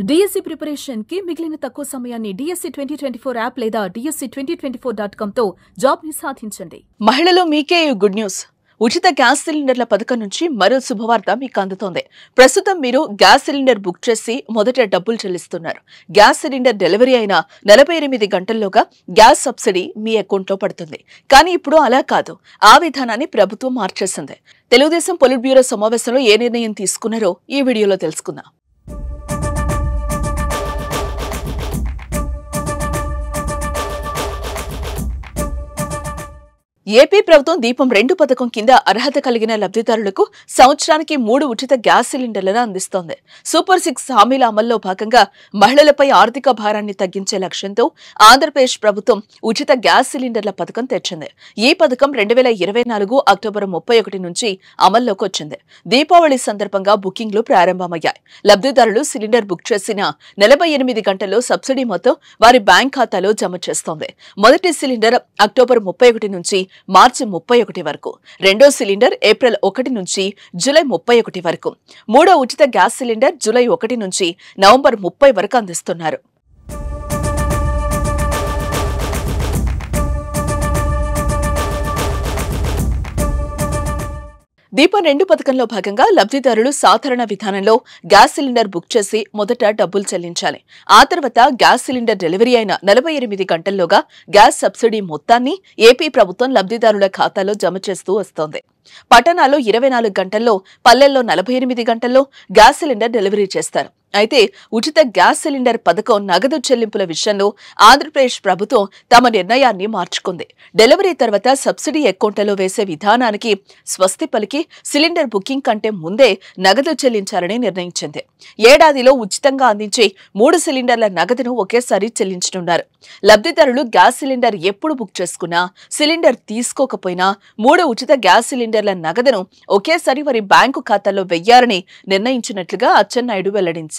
DSC preparation కి మిగిలిన తక్కువ సమయాన్ని డిఎస్సి 2024 యాప్ లేదా DSC2024.com తో జాబ్ ని సాధించండి. మహిళలు మీకే గుడ్ న్యూస్. ఉచిత గ్యాస్ సిలిండర్ల పథకం నుంచి మరో శుభవార్త మీకు అందుతోంది. ప్రస్తుతం మీరు గ్యాస్ సిలిండర్ బుక్ చేసి మొదట డబ్బులు చెల్లిస్తున్నారు. గ్యాస్ సిలిండర్ డెలివరీ అయిన 48 గంటల్లోగా గ్యాస్ సబ్సిడీ మీ అకౌంట్లో పడుతుంది. కానీ ఇప్పుడు అలా కాదు. ఆ విధానాన్ని ప్రభుత్వం మార్చేసింది. తెలుగుదేశం పొలిట్ బ్యూరో సమావేశంలో ఏ నిర్ణయం తీసుకున్నారో ఈ వీడియోలో తెలుసుకుందాం. ఏపీ ప్రభుత్వం దీపం 2 పథకం కింద అర్హత కలిగిన లబ్ధిదారులకు సంవత్సరానికి 3 ఉచిత గ్యాస్ సిలిండర్లను అందిస్తోంది. సూపర్ 6 హామీల అమల్లో భాగంగా మహిళలపై ఆర్థిక భారాన్ని తగ్గించే లక్ష్యంతో ఆంధ్రప్రదేశ్ ప్రభుత్వం ఉచిత గ్యాస్ సిలిండర్ల పథకం తెచ్చింది. ఈ పథకం 2024 అక్టోబర్ 31 నుంచి అమల్లోకి వచ్చింది. దీపావళి సందర్భంగా బుకింగ్లు ప్రారంభమయ్యాయి. లబ్ధిదారులు సిలిండర్ బుక్ చేసిన 48 గంటల్లో సబ్సిడీ మొత్తం వారి బ్యాంక్ ఖాతాలో జమ చేస్తోంది. మొదటి సిలిండర్ అక్టోబర్ 31 నుంచి మార్చి 31 వరకు, రెండో సిలిండర్ ఏప్రిల్ 1 నుంచి జూలై 31 వరకు, మూడో ఉచిత గ్యాస్ సిలిండర్ జూలై 1 నుంచి నవంబర్ 30 వరకు అందిస్తున్నారు. దీపం 2 పథకంలో భాగంగా లబ్ధిదారులు సాధారణ విధానంలో గ్యాస్ సిలిండర్ బుక్ చేసి మొదట డబ్బులు చెల్లించాలి. ఆ తర్వాత గ్యాస్ సిలిండర్ డెలివరీ అయిన 48 గంటల్లోగా గ్యాస్ సబ్సిడీ మొత్తాన్ని ఏపీ ప్రభుత్వం లబ్ధిదారుల ఖాతాలో జమ చేస్తూ వస్తోంది. పట్టణాల్లో 24 గంటల్లో, పల్లెల్లో 48 గంటల్లో గ్యాస్ సిలిండర్ డెలివరీ చేస్తారు. అయితే ఉచిత గ్యాస్ సిలిండర్ పథకం నగదు చెల్లింపుల విషయంలో ఆంధ్రప్రదేశ్ ప్రభుత్వం తమ నిర్ణయాన్ని మార్చుకుంది. డెలివరీ తర్వాత సబ్సిడీ అకౌంట్లలో వేసే విధానానికి స్వస్తి పలికి సిలిండర్ బుకింగ్ కంటే ముందే నగదు చెల్లించాలని నిర్ణయించింది. ఏడాదిలో ఉచితంగా అందించే 3 సిలిండర్ల నగదును ఒకేసారి చెల్లించనున్నారు. లబ్ధిదారులు గ్యాస్ సిలిండర్ ఎప్పుడు బుక్ చేసుకున్నా, సిలిండర్ తీసుకోకపోయినా 3 ఉచిత గ్యాస్ సిలిండర్ల నగదును ఒకేసారి వారి బ్యాంకు ఖాతాలో వెయ్యాలని నిర్ణయించినట్లుగా అచ్చెన్నాయుడు వెల్లడించారు.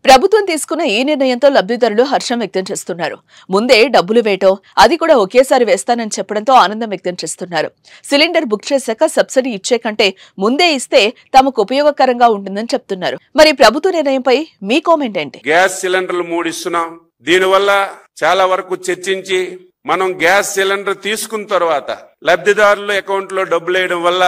ప్రభుత్వం తీసుకున్న ఈ నిర్ణయంతో లబ్ధిదారులు హర్షం వ్యక్తం చేస్తున్నారు. ముందే డబ్బులు వేయటం, అది కూడా ఒకేసారి వేస్తానని చెప్పడంతో ఆనందం వ్యక్తం చేస్తున్నారు. సిలిండర్ బుక్ చేశాక సబ్సిడీ ఇచ్చే కంటే ముందే ఇస్తే తమకు ఉపయోగకరంగా ఉంటుందని చెప్తున్నారు. మరి ప్రభుత్వ నిర్ణయంపై మీ కామెంట్ ఏంటి? గ్యాస్ సిలిండర్లు 3 ఇస్తున్నాం. దీనివల్ల చాలా వరకు చర్చించి మనం గ్యాస్ సిలిండర్ తీసుకున్న తర్వాత లబ్ధిదారుల అకౌంట్ లో డబ్బులు వేయడం వల్ల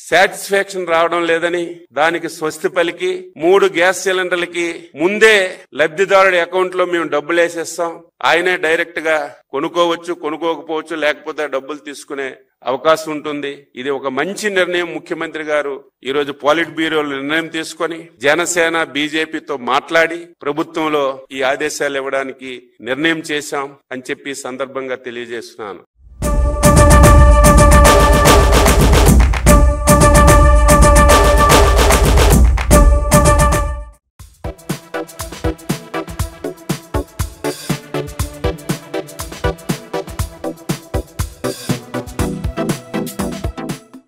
సాటిస్ఫాక్షన్ రావడం లేదని దానికి స్వస్తి పలికి 3 గ్యాస్ సిలిండర్లకి ముందే లబ్ధిదారుడి అకౌంట్ లో మేము డబ్బులు వేసేస్తాం. ఆయనే డైరెక్ట్ గా కొనుక్కోవచ్చు, కొనుక్కోకపోవచ్చు, లేకపోతే డబ్బులు తీసుకునే అవకాశం ఉంటుంది. ఇది ఒక మంచి నిర్ణయం. ముఖ్యమంత్రి గారు ఈ రోజు పాలిట్ బ్యూరోలో నిర్ణయం తీసుకొని జనసేన బీజేపీతో మాట్లాడి ప్రభుత్వంలో ఈ ఆదేశాలు ఇవ్వడానికి నిర్ణయం చేశాం అని చెప్పి సందర్భంగా తెలియజేస్తున్నాను.